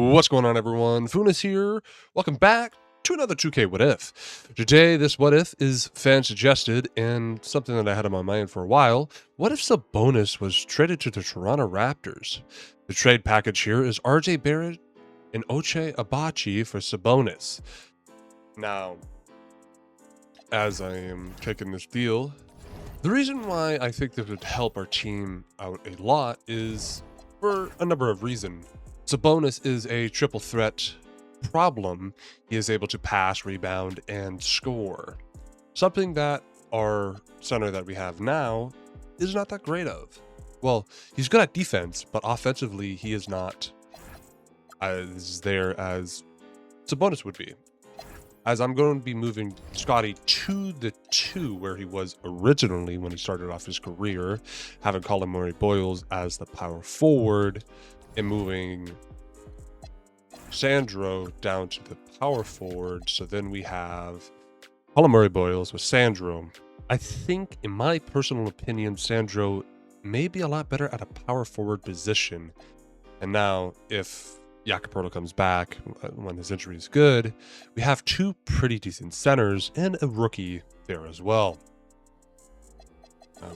What's going on, everyone? Funas here. Welcome back to another 2K What If. Today, this What If is fan suggested and something that I had on my mind for a while. What if Sabonis was traded to the Toronto Raptors? The trade package here is RJ Barrett and Ochai Agbaji for Sabonis. Now, as I am taking this deal, the reason why I think this would help our team out a lot is for a number of reasons. Sabonis is a triple threat problem. He is able to pass, rebound, and score. Something that our center that we have now is not that great of. Well, he's good at defense, but offensively, he is not as there as Sabonis would be. As I'm going to be moving Scotty to the 2 where he was originally when he started off his career, having Colin Murray-Boyles as the power forward, and moving Sandro down to the power forward. So then we have Colin Murray-Boyles with Sandro. I think, in my personal opinion, Sandro may be a lot better at a power forward position. And now, if Jakob comes back when his injury is good, we have 2 pretty decent centers and a rookie there as well.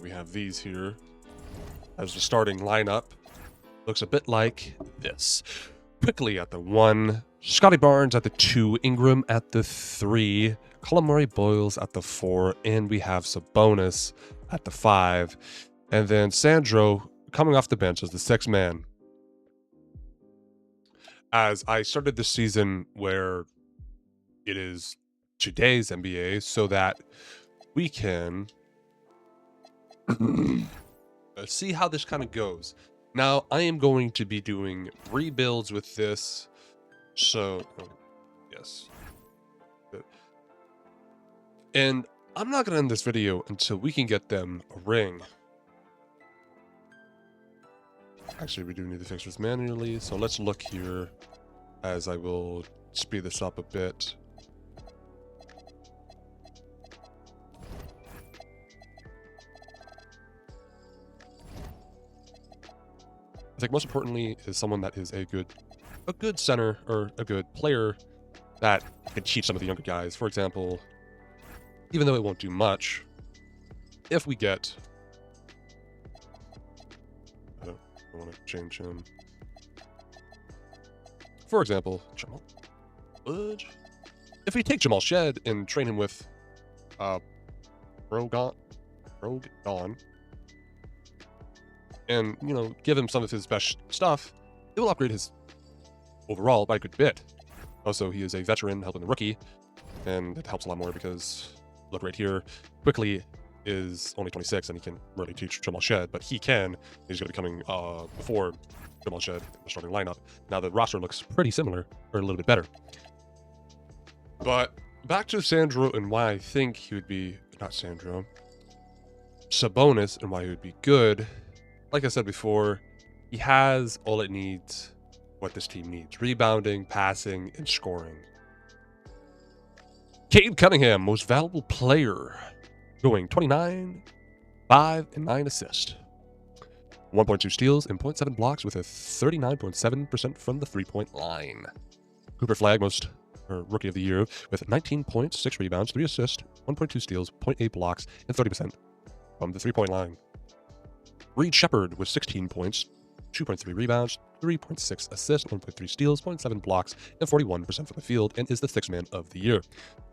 We have these here as the starting lineup. Looks a bit like this. Quickly at the 1, Scotty Barnes at the 2, Ingram at the 3, Colin Murray-Boyles at the 4, and we have Sabonis at the 5. And then Sandro coming off the bench as the 6th man. As I started this season where it is today's NBA so that we can see how this kind of goes. Now, I am going to be doing rebuilds with this, so, yes. And I'm not going to end this video until we can get them a ring. Actually, we do need to fix this manually, so let's look here as I will speed this up a bit. I think most importantly is someone that is a good center or a good player that can teach some of the younger guys. For example, even though it won't do much, if we get, I want to change him. For example, Jamal. If we take Jamal Shed and train him with Rogan, and, you know, give him some of his best stuff, it will upgrade his overall by a good bit. Also, he is a veteran helping the rookie, and it helps a lot more because, look right here, Quickly is only 26 and he can really teach Jamal Shed, but he can. He's going to be coming before Jamal Shed in the starting lineup. Now, the roster looks pretty similar, or a little bit better. But back to Sandro and why I think he would be, not Sandro, Sabonis and why he would be good. Like I said before, he has all it needs, what this team needs. Rebounding, passing, and scoring. Cade Cunningham, most valuable player, going 29, 5, and 9 assists. 1.2 steals and 0.7 blocks with a 39.7% from the three-point line. Cooper Flagg, rookie of the year, with 19 points, 6 rebounds, 3 assists, 1.2 steals, 0.8 blocks, and 30% from the three-point line. Reed Shepard with 16 points, 2.3 rebounds, 3.6 assists, 1.3 steals, 0.7 blocks, and 41% from the field, and is the 6th man of the year.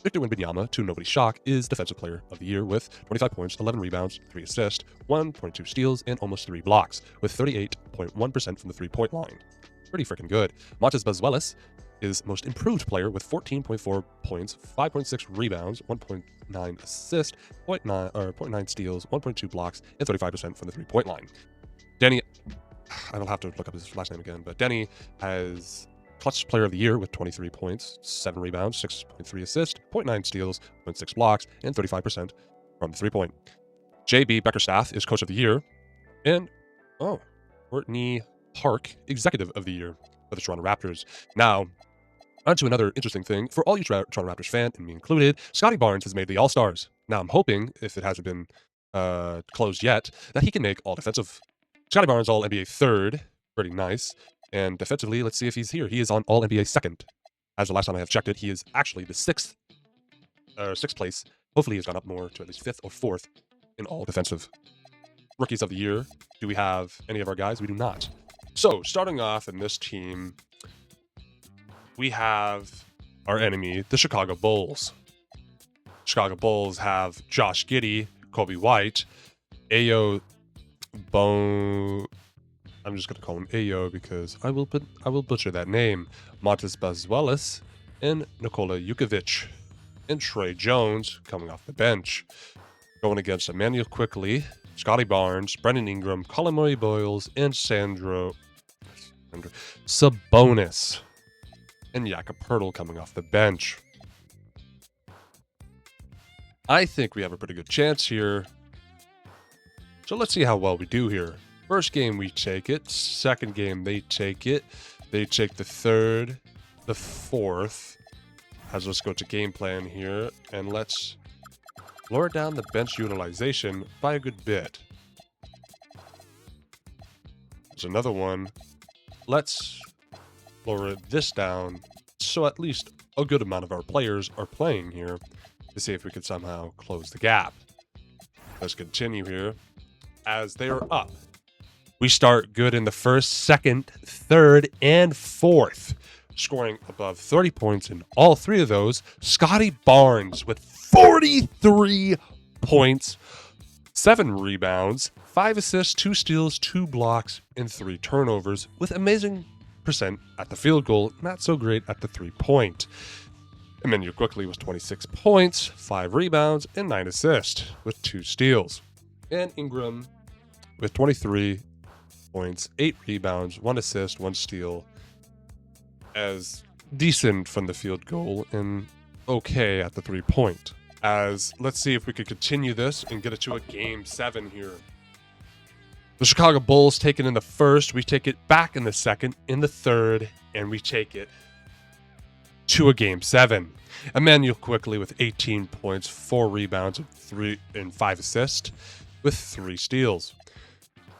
Victor Wembanyama, to nobody's shock, is Defensive Player of the Year with 25 points, 11 rebounds, 3 assists, 1.2 steals, and almost 3 blocks, with 38.1% from the three-point line. Pretty freaking good. Montes Bazuelos is Most Improved Player with 14.4 points, 5.6 rebounds, 1.9 assists, 0.9 steals, 1.2 blocks, and 35% from the three-point line. Denny, I will have to look up his last name again, but Denny has Clutch Player of the Year with 23 points, 7 rebounds, 6.3 assists, 0.9 steals, 0.6 blocks, and 35% from the three-point. JB Beckerstaff is Coach of the Year, and, Courtney Park, Executive of the Year for the Toronto Raptors. Now, on to another interesting thing. For all you Toronto Raptors fan, and me included, Scotty Barnes has made the All-Stars. Now, I'm hoping, if it hasn't been closed yet, that he can make All-Defensive. Scotty Barnes, All-NBA third. Pretty nice. And defensively, let's see if he's here. He is on All-NBA second. As the last time I have checked it, he is actually the sixth place. Hopefully he's gone up more to at least fifth or fourth in all defensive rookies of the year. Do we have any of our guys? We do not. So, starting off in this team, we have our enemy, the Chicago Bulls. Chicago Bulls have Josh Giddey, Kobe White, Ayo Bone. I'm just gonna call him Ayo because I will butcher that name. Montes Bazuelis and Nikola Jukovic, and Trey Jones coming off the bench, going against Emmanuel Quickley, Scotty Barnes, Brendan Ingram, Colin Murray Boyles, and Sandro Sabonis, and Jakob Poeltl coming off the bench. I think we have a pretty good chance here. So let's see how well we do here. First game, we take it. Second game, they take it. They take the third, the fourth. Let's go to game plan here, and let's lower down the bench utilization by a good bit. There's another one. Let's lower this down so at least a good amount of our players are playing here to see if we can somehow close the gap. Let's continue here as they are up. We start good in the first, second, third, and fourth, scoring above 30 points in all three of those. Scotty Barnes with 43 points, 7 rebounds, 5 assists, 2 steals, 2 blocks, and 3 turnovers, with amazing percent at the field goal, not so great at the 3-point. Emmanuel Quickley was 26 points, 5 rebounds, and 9 assists, with 2 steals. And Ingram with 23 points, 8 rebounds, 1 assist, 1 steal, as decent from the field goal and okay at the 3-point. As let's see if we could continue this and get it to a game 7 here. The Chicago Bulls take it in the first, we take it back in the second, in the third, and we take it to a game 7. Emmanuel Quickley with 18 points, 4 rebounds, and 5 assists, with 3 steals.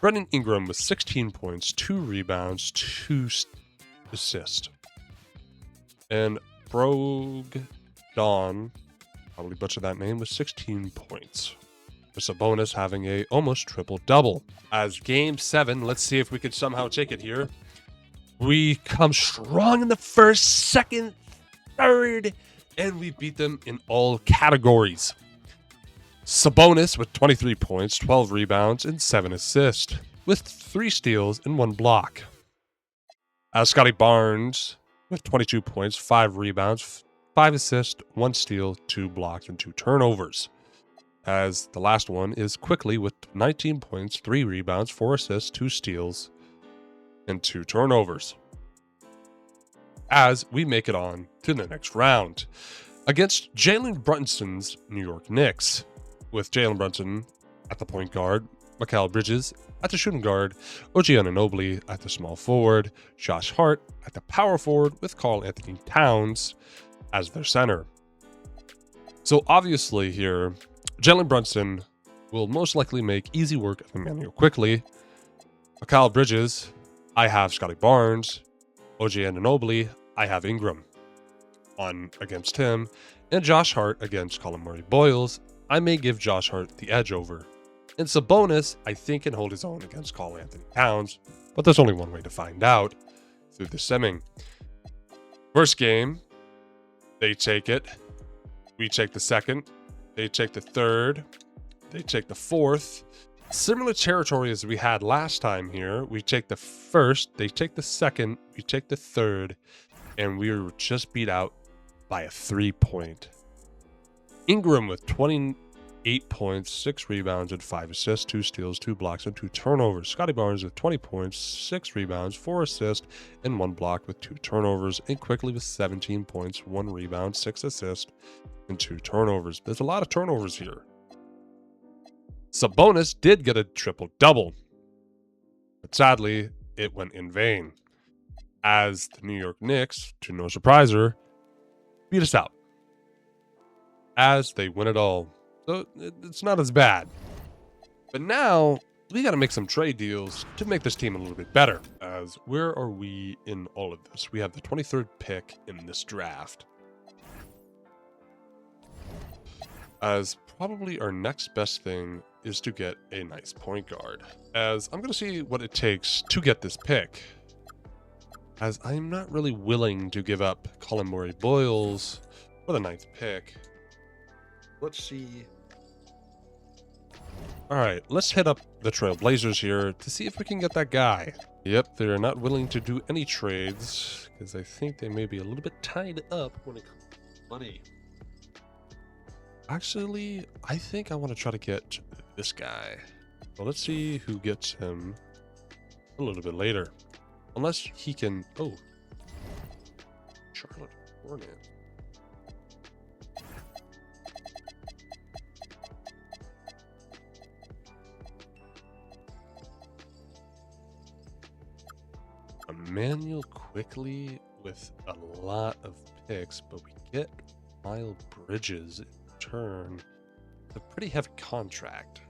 Brendan Ingram with 16 points, 2 rebounds, 2 assists. And Brogdon, probably butchered that name, with 16 points. With Sabonis having a almost triple-double. As game 7, let's see if we could somehow take it here. We come strong in the first, second, third, and we beat them in all categories. Sabonis with 23 points, 12 rebounds, and 7 assists, with 3 steals and 1 block. Scotty Barnes with 22 points, 5 rebounds, 5 assists, 1 steal, 2 blocks, and 2 turnovers. As the last one is Quickley with 19 points, 3 rebounds, 4 assists, 2 steals, and 2 turnovers. As we make it on to the next round against Jalen Brunson's New York Knicks, with Jalen Brunson at the point guard, Mikal Bridges at the shooting guard, OG Anunoby at the small forward, Josh Hart at the power forward, with Karl Anthony Towns as their center. So obviously here, Jalen Brunson will most likely make easy work of Emmanuel Quickley. Mikal Bridges, I have Scotty Barnes. OG Anunoby, I have Ingram on against him. And Josh Hart against Colin Murray Boyles, I may give Josh Hart the edge over. And Sabonis, I think, can hold his own against Karl Anthony Towns, but there's only one way to find out, through the simming. First game, they take it. We take the second. They take the third. They take the fourth. Similar territory as we had last time here. We take the first. They take the second. We take the third. And we were just beat out by a 3-point. Ingram with 28 points, 6 rebounds, and 5 assists, 2 steals, 2 blocks, and 2 turnovers. Scotty Barnes with 20 points, 6 rebounds, 4 assists, and 1 block with 2 turnovers. And Quickley with 17 points, 1 rebound, 6 assists, and 2 turnovers. There's a lot of turnovers here. Sabonis did get a triple-double, but sadly, it went in vain, as the New York Knicks, to no surpriser, beat us out, as they win it all. So it's not as bad. But now we got to make some trade deals to make this team a little bit better. As where are we in all of this? We have the 23rd pick in this draft. As probably our next best thing is to get a nice point guard. As I'm going to see what it takes to get this pick. As I'm not really willing to give up Colin Murray Boyles for the 9th pick. Let's see. All right, let's hit up the Trailblazers here to see if we can get that guy. Yep, they're not willing to do any trades because I think they may be a little bit tied up when it comes to money. Actually, I think I want to try to get this guy. Well, let's see who gets him a little bit later. Unless he can... Oh. Charlotte Hornets. Emmanuel quickly with a lot of picks, but we get Miles Bridges in return. A pretty heavy contract.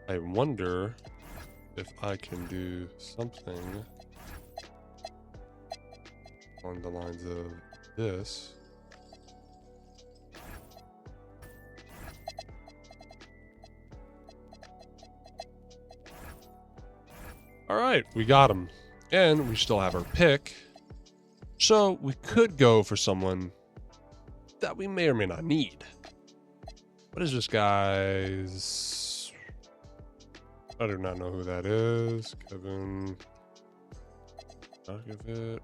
I wonder if I can do something along the lines of this. All right, we got him. And we still have our pick. So we could go for someone that we may or may not need. What is this guy's? I do not know who that is. Kevin Dragic.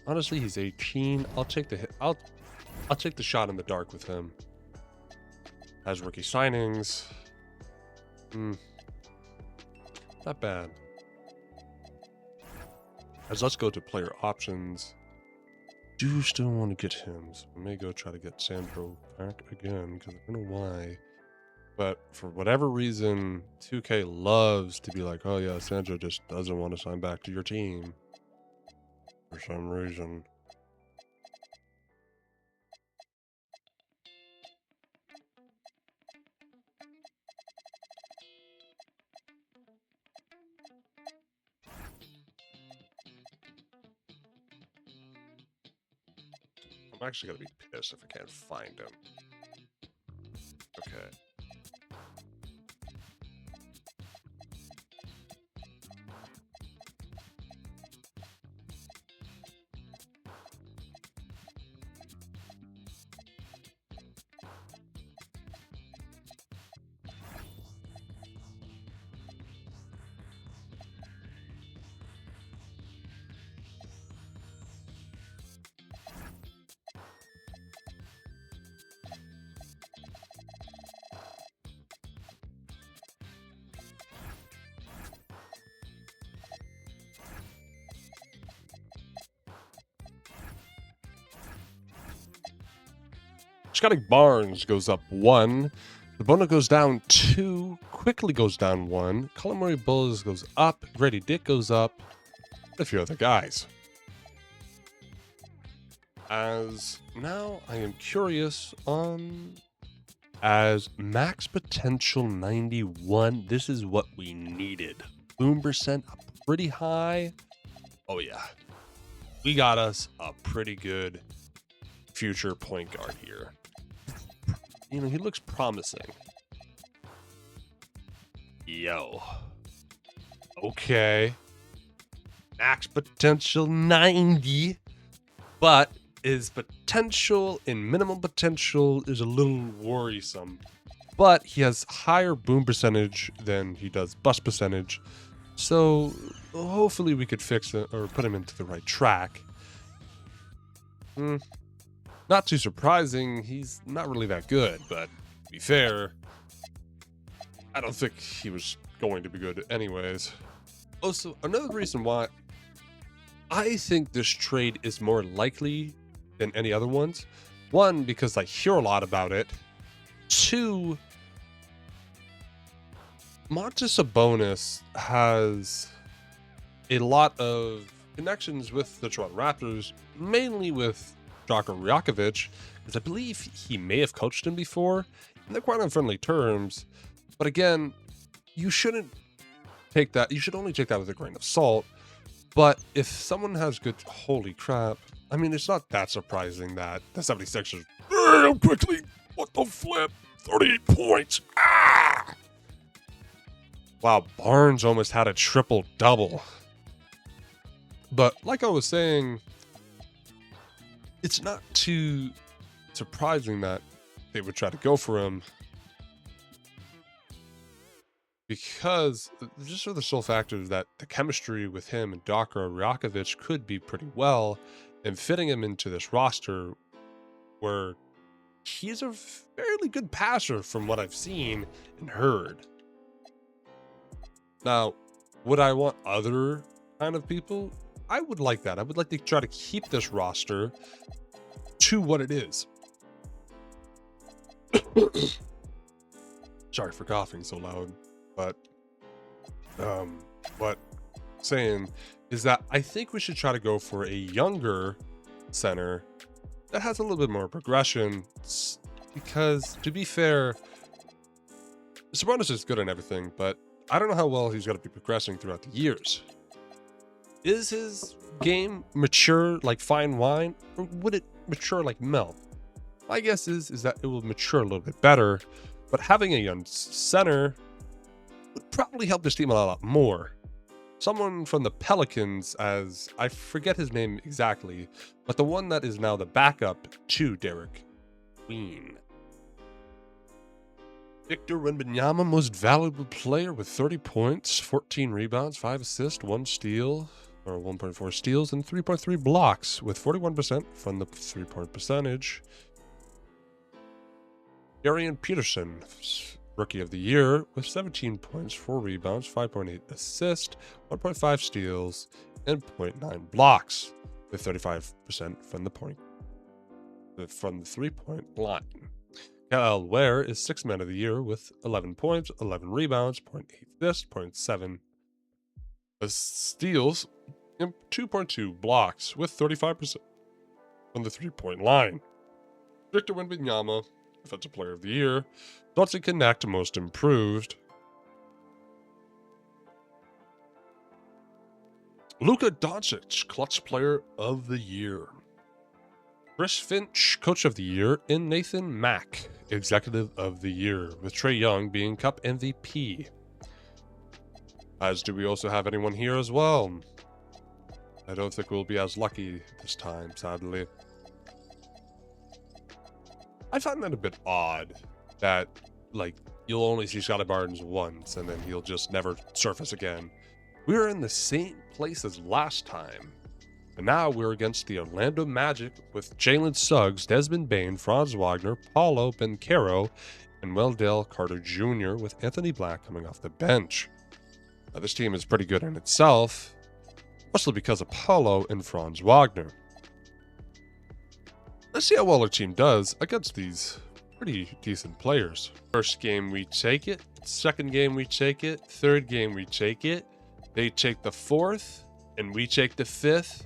Honestly, he's 18. I'll take the hit. I'll take the shot in the dark with him. As rookie signings. Not bad. As let's go to player options. Do still want to get him, so I may go try to get Sandro back again because I don't know why. But for whatever reason, 2K loves to be like, oh yeah, Sandro just doesn't want to sign back to your team. For some reason. I'm actually gonna be pissed if I can't find him. Okay. Scotty Barnes goes up 1. Sabonis goes down 2. Quickly goes down 1. Colin Murray Boyles goes up. Grady Dick goes up. And a few other guys. As now I am curious on as max potential 91. This is what we needed. Boom percent up pretty high. Oh yeah. We got us a pretty good future point guard here. You know, he looks promising. Yo. Okay. Max potential 90. But his potential in minimum potential is a little worrisome. But he has higher boom percentage than he does bust percentage. So hopefully we could fix it or put him into the right track. Not too surprising, he's not really that good, but to be fair, I don't think he was going to be good anyways. Also, another reason why I think this trade is more likely than any other ones. One, because I hear a lot about it. Two, Domantas Sabonis has a lot of connections with the Toronto Raptors, mainly with Joko Rakovic, because I believe he may have coached him before, and they're quite on friendly terms. But again, you shouldn't take that. You should only take that with a grain of salt. But if someone has good, holy crap, I mean, it's not that surprising that the 76ers, damn quickly, what the flip, 38 points, ah! Wow, Barnes almost had a triple-double. But like I was saying, it's not too surprising that they would try to go for him. Because just for the sole factor that the chemistry with him and Joko Rakovic could be pretty well, and fitting him into this roster where he's a fairly good passer from what I've seen and heard. Now, would I want other kind of people? I would like that. I would like to try to keep this roster to what it is. Sorry for coughing so loud. But what I'm saying is that I think we should try to go for a younger center that has a little bit more progression, because to be fair, Sabonis is good and everything, but I don't know how well he's going to be progressing throughout the years. Is his game mature like fine wine, or would it mature like milk? My guess is that it will mature a little bit better, but having a young center would probably help this team a lot more. Someone from the Pelicans, as I forget his name exactly, but the one that is now the backup to Derek Queen. Victor Wembanyama, most valuable player with 30 points, 14 rebounds, 5 assists, 1 steal, or 1.4 steals, and 3.3 blocks, with 41% from the 3-point percentage. Darian Peterson, Rookie of the Year, with 17 points, 4 rebounds, 5.8 assists, 1.5 steals, and 0.9 blocks, with 35% from the 3-point line. Kyle Ware is 6th Man of the Year with 11 points, 11 rebounds, 0.8 assists, 0.7 steals, and 2.2 blocks, with 35% from the 3-point line. Victor Wembanyama, Defensive Player of the Year. Dotson Connect, Most Improved. Luka Doncic, Clutch Player of the Year. Chris Finch, Coach of the Year. And Nathan Mack, Executive of the Year, with Trae Young being Cup MVP. As do we also have anyone here as well. I don't think we'll be as lucky this time, sadly. I find that a bit odd that, like, you'll only see Scottie Barnes once and then he'll just never surface again. We were in the same place as last time, and now we're against the Orlando Magic with Jalen Suggs, Desmond Bane, Franz Wagner, Paulo Banchero, and Wendell Carter Jr. with Anthony Black coming off the bench. Now, this team is pretty good in itself, mostly because of Paulo and Franz Wagner. Let's see how well our team does against these pretty decent players. First game, we take it. Second game, we take it. Third game, we take it. They take the fourth, and we take the fifth,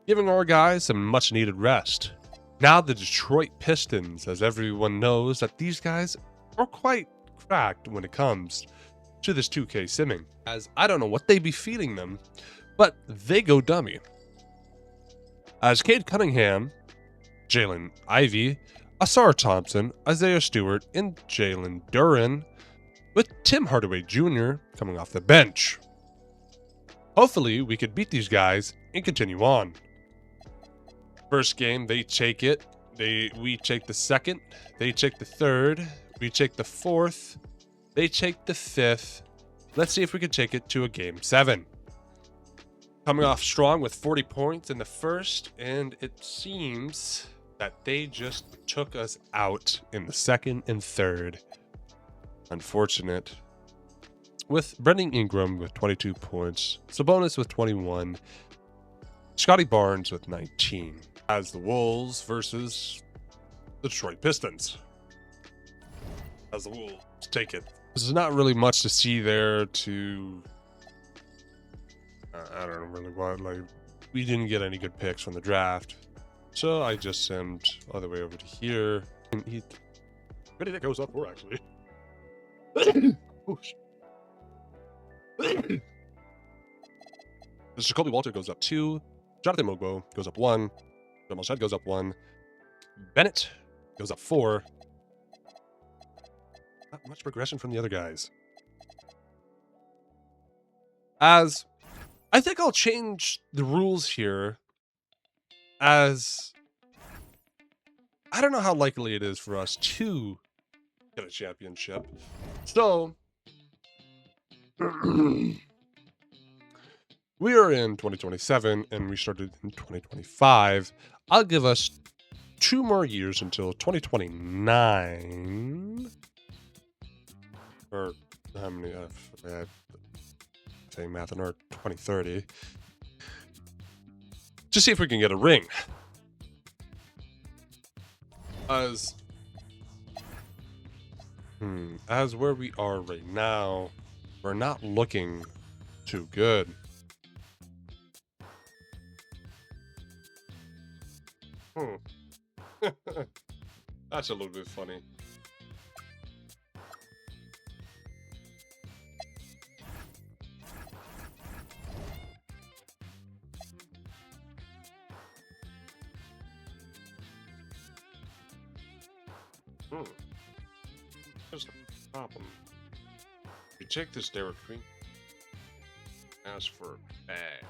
giving our guys some much-needed rest. Now the Detroit Pistons, as everyone knows, that these guys are quite cracked when it comes to this 2K simming, as I don't know what they be feeding them, but they go dummy. As Cade Cunningham, Jalen Ivey, Asar Thompson, Isaiah Stewart, and Jalen Duren, with Tim Hardaway Jr. coming off the bench. Hopefully, we could beat these guys and continue on. First game, they take it. We take the second. They take the third. We take the fourth. They take the fifth. Let's see if we can take it to a game 7. Coming off strong with 40 points in the first, and it seems that they just took us out in the second and third. unfortunate. With Brendan Ingram with 22 points, Sabonis with 21, Scotty Barnes with 19. As the Wolves versus the Detroit Pistons. As the Wolves take it. There's not really much to see there to... I don't know really what, like, we didn't get any good picks from the draft. So I just sent all the way over to here. And he... Where did it goes up for, actually? Jacoby Walter goes up 2. Jonathan Mogbo goes up 1. Jamal Shad goes up 1. Bennett goes up 4. Not much progression from the other guys. As I think I'll change the rules here, as I don't know how likely it is for us to get a championship. So we are in 2027 and we started in 2025. I'll give us 2 more years until 2029. Or how many? Saying math in our 2030. To see if we can get a ring. As where we are right now, we're not looking too good. That's a little bit funny. Here's the problem. You take this Derek Queen, ask for a bag.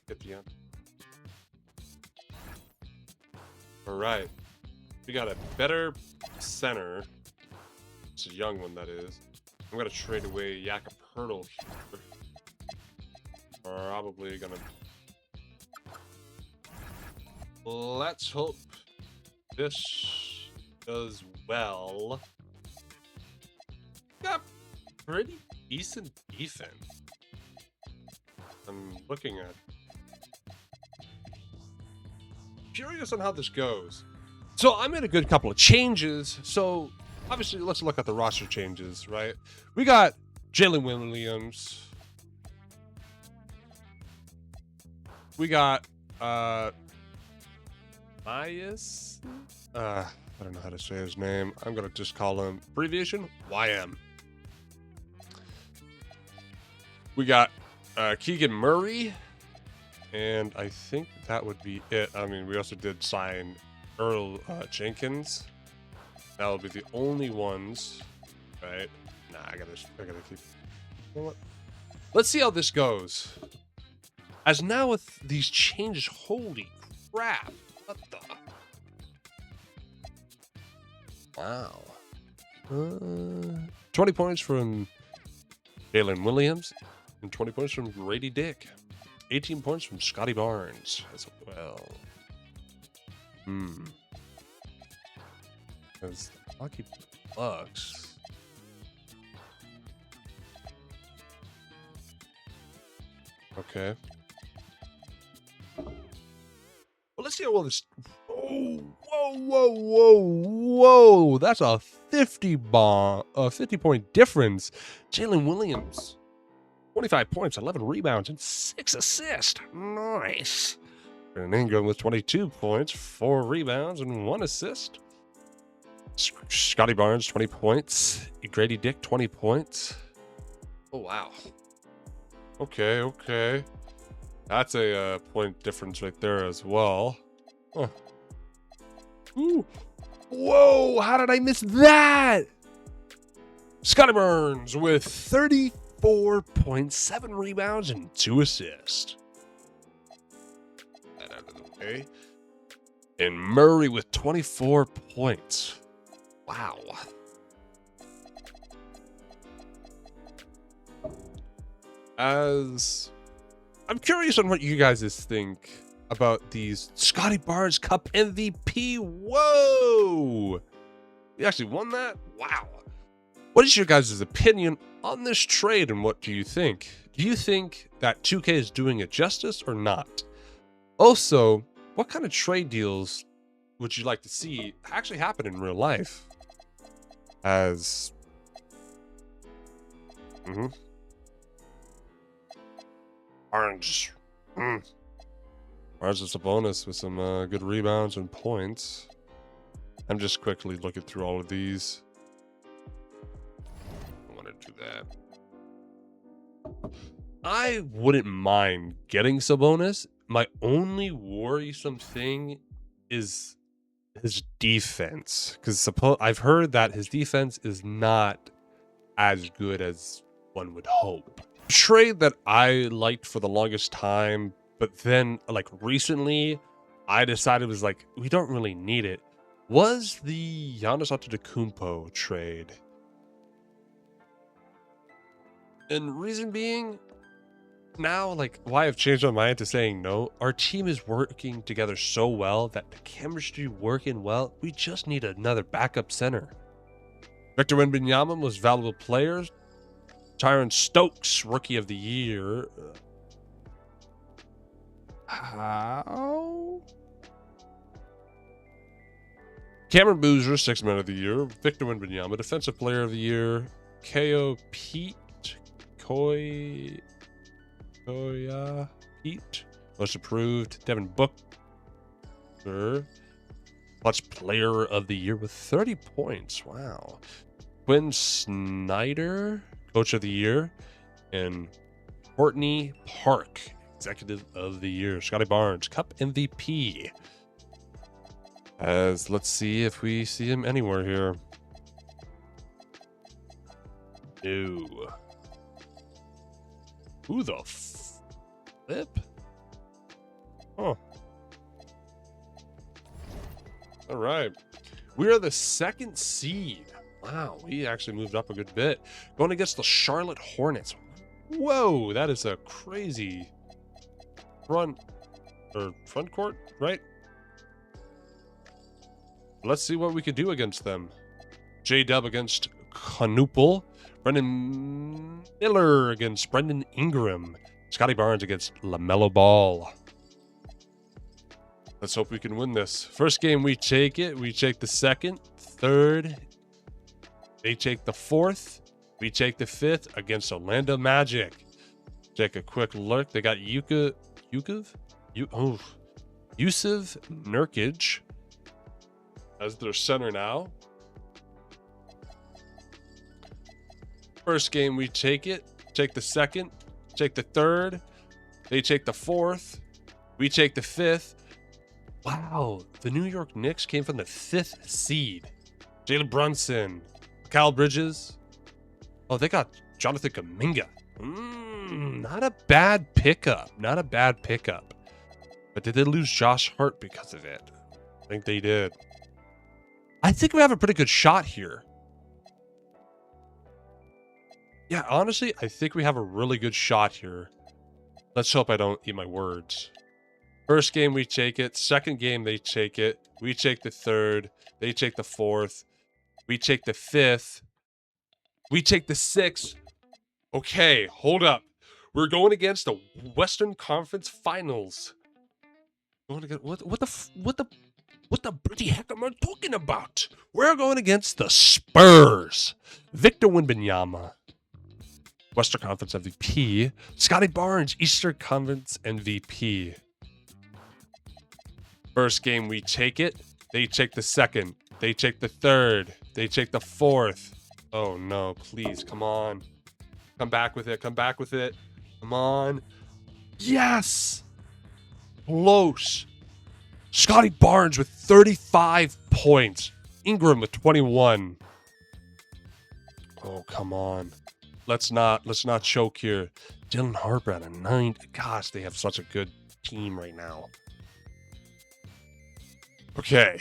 Hit the end. Alright. We got a better center. It's a young one, that is. I'm gonna trade away Yakapurtle here. Probably gonna... Let's hope this does well. Got pretty decent defense. I'm looking at. Curious on how this goes. So I made a good couple of changes. So obviously, let's look at the roster changes, right? We got Jalen Williams. We got Myers. I don't know how to say his name. I'm gonna just call him abbreviation YM. We got Keegan Murray, and I think that would be it. I mean, we also did sign Earl Jenkins. That will be the only ones, right? Nah, I gotta keep. You know what? Let's see how this goes. As now with these changes, holy crap! What the? Wow. 20 points from Jalen Williams and 20 points from Grady Dick. 18 points from Scotty Barnes as well. Because the Milwaukee Bucks. Okay. Well, let's see how well this. Whoa! That's a 50 point difference. Jalen Williams, 25 points, 11 rebounds, and 6 assists. Nice. And Ingram with 22 points, 4 rebounds, and 1 assist. Scotty Barnes, 20 points. Grady Dick, 20 points. Oh, wow. Okay. That's a point difference right there as well. Huh. Ooh. Whoa, how did I miss that? Scotty Barnes with 34.7 rebounds and 2 assists. That out of the way. And Murray with 24 points. Wow. As I'm curious on what you guys think about these Scotty Barnes Cup MVP. Whoa! We actually won that? Wow. What is your guys' opinion on this trade, and what do you think? Do you think that 2K is doing it justice or not? Also, what kind of trade deals would you like to see actually happen in real life? As... Orange. Domantas Sabonis with some good rebounds and points. I'm just quickly looking through all of these. I want to do that. I wouldn't mind getting Sabonis. My only worrisome thing is his defense, because I've heard that his defense is not as good as one would hope. Trade that I liked for the longest time, but then like recently I decided was like, we don't really need it, was the Giannis Antetokounmpo trade. And reason being, now like why I've changed my mind to saying no, our team is working together so well that the chemistry working well, we just need another backup center. Victor Wembanyama was valuable players. Tyron Stokes, Rookie of the Year. How? Cameron Boozer, Sixth Man of the Year. Victor Wembanyama, Defensive Player of the Year. Ko Pete. Pete. Most Improved. Devin Booker. Clutch Player of the Year with 30 points. Wow. Quinn Snyder, Coach of the Year. And Courtney Park, Executive of the Year. Scotty Barnes, Cup MVP. Let's see if we see him anywhere here. No. Who the flip? Oh. All right. We are the 2nd seed. Wow, we actually moved up a good bit. Going against the Charlotte Hornets. Whoa, that is a crazy front court, right? Let's see what we could do against them. J-Dub against Knuppel. Brendan Miller against Brendan Ingram. Scotty Barnes against LaMelo Ball. Let's hope we can win this. First game, we take it. We take the 2nd, 3rd. They take the 4th. We take the 5th against Orlando Magic. Take a quick look. They got Yusuf Nurkic as their center now. First game, we take it. Take the 2nd. Take the 3rd. They take the 4th. We take the 5th. Wow. The New York Knicks came from the 5th seed. Jalen Brunson. Cal Bridges. Oh, they got Jonathan Kuminga. Not a bad pickup. Not a bad pickup. But did they lose Josh Hart because of it? I think they did. I think we have a pretty good shot here. Yeah, honestly, I think we have a really good shot here. Let's hope I don't eat my words. First game, we take it. Second game, they take it. We take the 3rd. They take the 4th. We take the 5th. We take the 6th. Okay, hold up. We're going against the Western Conference Finals. Going against what the bloody heck am I talking about? We're going against the Spurs. Victor Wembanyama, Western Conference MVP. Scotty Barnes, Eastern Conference MVP. First game, we take it. They take the 2nd. They take the 3rd. They take the 4th. Oh no, please, come on. Come back with it. Come back with it. Come on. Yes! Close. Scotty Barnes with 35 points. Ingram with 21. Oh, come on. Let's not choke here. Dylan Harper at a 9. Gosh, they have such a good team right now. Okay.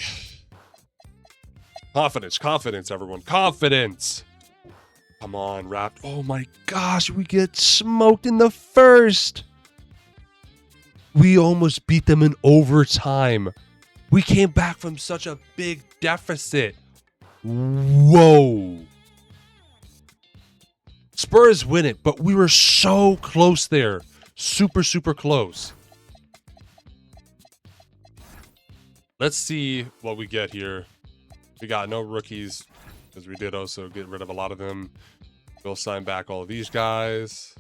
Confidence, everyone. Confidence. Come on, Raptors. Oh my gosh, we get smoked in the first. We almost beat them in overtime. We came back from such a big deficit. Whoa. Spurs win it, but we were so close there. Super, super close. Let's see what we get here. We got no rookies, because we did also get rid of a lot of them. We'll sign back all of these guys.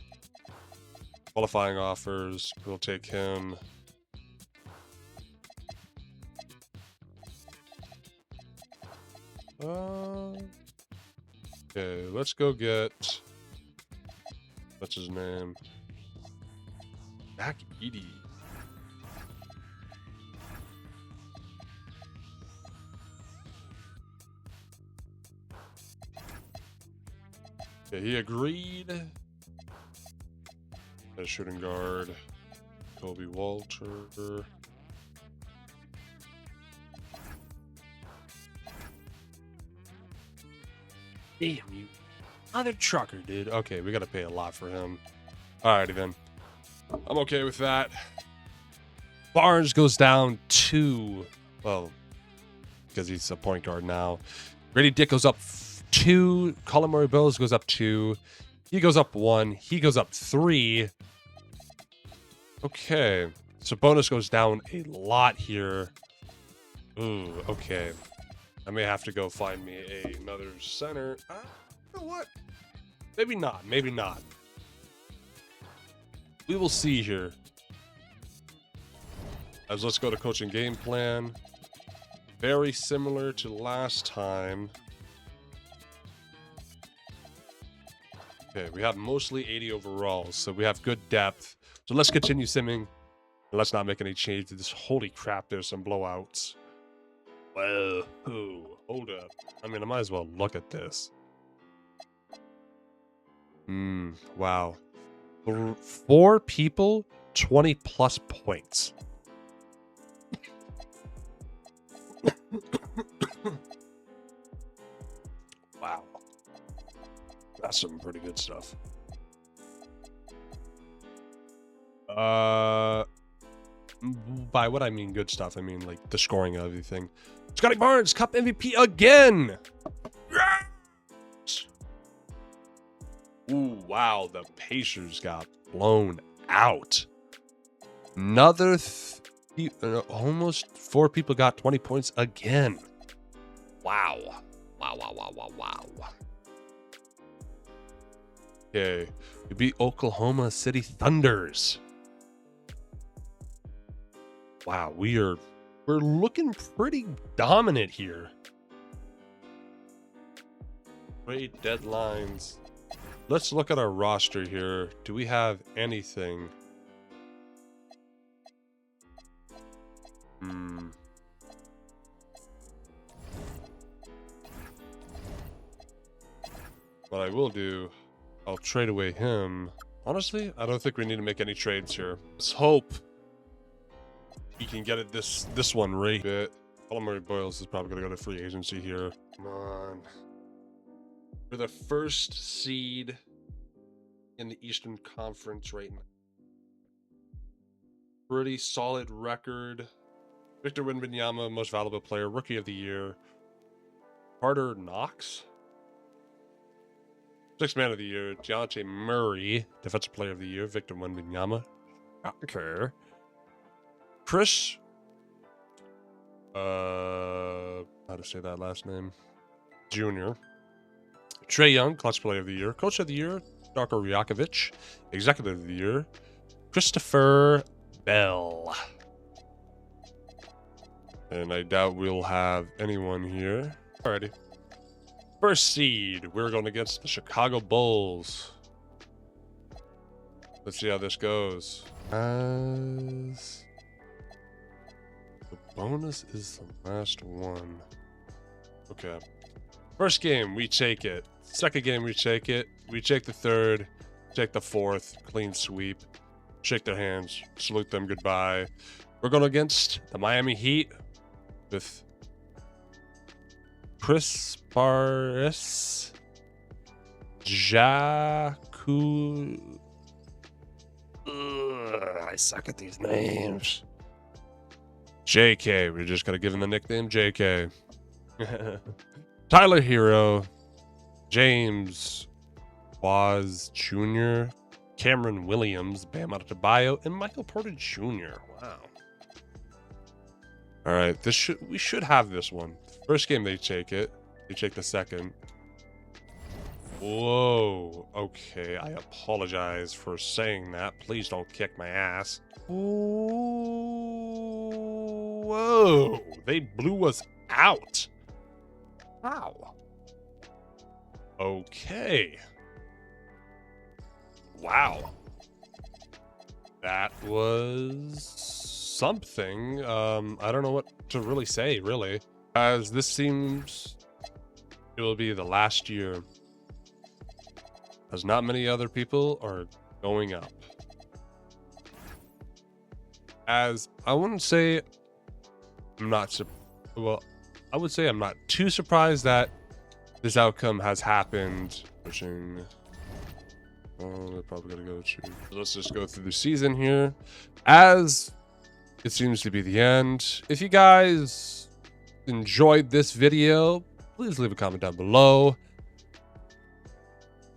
Qualifying offers. We'll take him. Okay, let's go get... What's his name? Back Edie. Okay, he agreed. A shooting guard. Kobe Walter. Damn you. Other trucker, dude. Okay, we gotta pay a lot for him. Alrighty then. I'm okay with that. Barnes goes down 2. Well, because he's a point guard now. Grady Dick goes up 2. Colin Murray Bills goes up 2. He goes up 1. He goes up 3. Okay. Sabonis goes down a lot here. Ooh, okay. I may have to go find me another center. You know what? Maybe not. Maybe not. We will see here. As let's go to coaching game plan. Very similar to last time. Okay, we have mostly 80 overalls, so we have good depth. So let's continue simming. And let's not make any change to this. Holy crap, there's some blowouts. Whoa, hold up. I mean, I might as well look at this. Wow. 4 people, 20 plus points. Wow. That's some pretty good stuff. By what I mean good stuff, I mean like the scoring of everything. Scotty Barnes, Cup MVP again! Yes! Ooh, wow, the Pacers got blown out. Another almost 4 people got 20 points again. Wow. Wow. Okay, we beat Oklahoma City Thunders. Wow, we're looking pretty dominant here. Trade deadlines. Let's look at our roster here. Do we have anything? What I will do, I'll trade away him. Honestly, I don't think we need to make any trades here. Let's hope he can get it this one right. Colin Murray Boyles is probably going to go to free agency here. Come on. We're the first seed in the Eastern Conference right now. Pretty solid record. Victor Wembanyama, most valuable player, rookie of the year. Carter Knox, 6th man of the year. Dejounte Murray, defensive player of the year. Victor Wembanyama. Okay. Chris, how to say that last name? Junior. Trey Young, clutch player of the year. Coach of the year, Darko Rajakovic. Executive of the year, Christopher Bell. And I doubt we'll have anyone here. Alrighty. First seed, we're going against the Chicago Bulls. Let's see how this goes. As the bonus is the last one. Okay. First game, we take it. Second game, we take it. We take the third. Take the fourth. Clean sweep. Shake their hands. Salute them goodbye. We're going against the Miami Heat with Chris Paris, Jaku. I suck at these names. JK. We're just going to give him the nickname JK. Tyler Hero. James Waz Jr. Cameron Williams. Bam Adebayo. And Michael Porter Jr. Wow. All right. We should have this one. First game, they take it. They take the second. Whoa. Okay. I apologize for saying that. Please don't kick my ass. Whoa. They blew us out. Wow. Okay. Wow. That was something. I don't know what to really say, really. As this seems it will be the last year. As not many other people are going up. As I wouldn't say I'm not I would say I'm not too surprised that this outcome has happened. Pushing. Oh, they're probably gonna go to. Let's just go through the season here. As it seems to be the end. If you guys enjoyed this video, please leave a comment down below.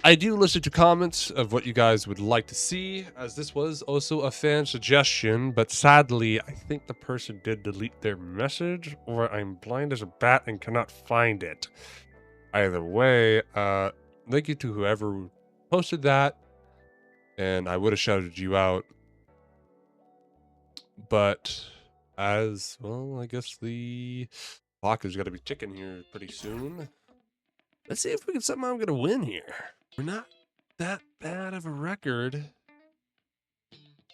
I do listen to comments of what you guys would like to see, as this was also a fan suggestion, but sadly, I think the person did delete their message, or I'm blind as a bat and cannot find it. Either way, thank you to whoever posted that, and I would have shouted you out. But as well, I guess the clock is going to be ticking here pretty soon. Let's see if we can somehow going to win here. We're not that bad of a record.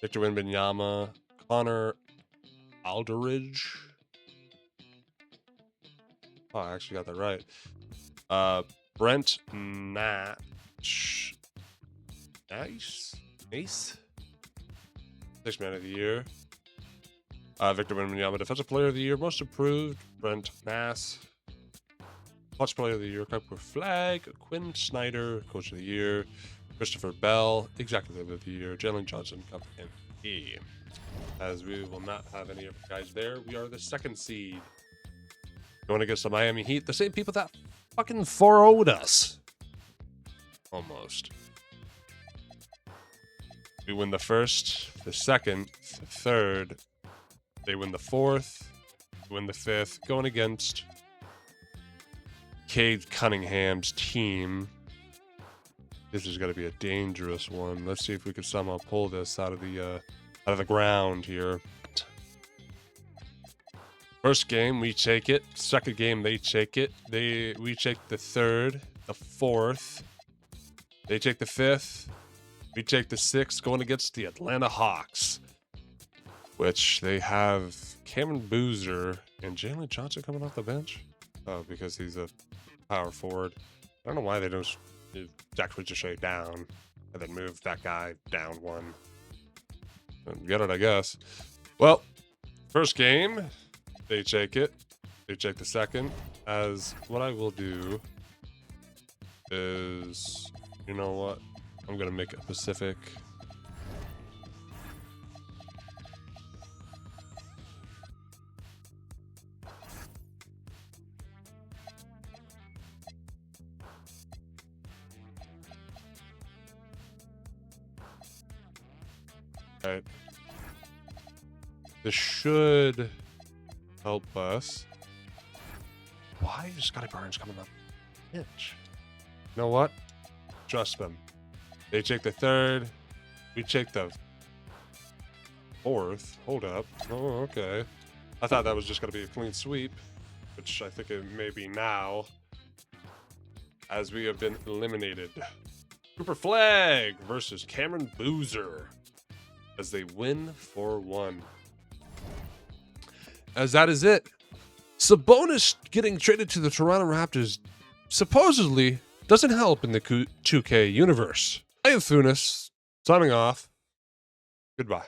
Victor Wembanyama, Connor Aldridge. Oh, I actually got that right. Brent Nash. Nice. Ace. 6th man of the year. Victor Wembanyama, defensive player of the year. Most improved. Brent Nass. Clutch player of the year. Kuiper Flag. Quinn Snyder, coach of the year. Christopher Bell, executive of the year. Jalen Johnson, Cup MVP. As we will not have any of the guys there, we are the 2nd seed. Going against the Miami Heat, the same people that fucking 4-0'd us. Almost. We win the 1st, the 2nd, the 3rd. They win the 4th, win the 5th. Going against Cade Cunningham's team. This is going to be a dangerous one. Let's see if we can somehow pull this out of the ground here. First game, we take it. Second game, they take it. We take the 3rd, the 4th. They take the 5th. We take the 6th, going against the Atlanta Hawks, which they have Cameron Boozer and Jalen Johnson coming off the bench. Oh, because he's a power forward. I don't know why they don't Zach Richard down and then move that guy down one. Get it, I guess. Well, first game, they take it. They take the 2nd. As what I will do is, you know what? I'm going to make it Pacific. Right. This should help us. Why is Scotty Barnes coming up? Bitch. You know what? Trust them. They take the 3rd. We take the 4th. Hold up. Oh, okay. I thought that was just going to be a clean sweep, which I think it may be now, as we have been eliminated. Cooper Flag versus Cameron Boozer, as they win 4-1. As that is it. Sabonis getting traded to the Toronto Raptors supposedly doesn't help in the 2K universe. I am Funis, signing off. Goodbye.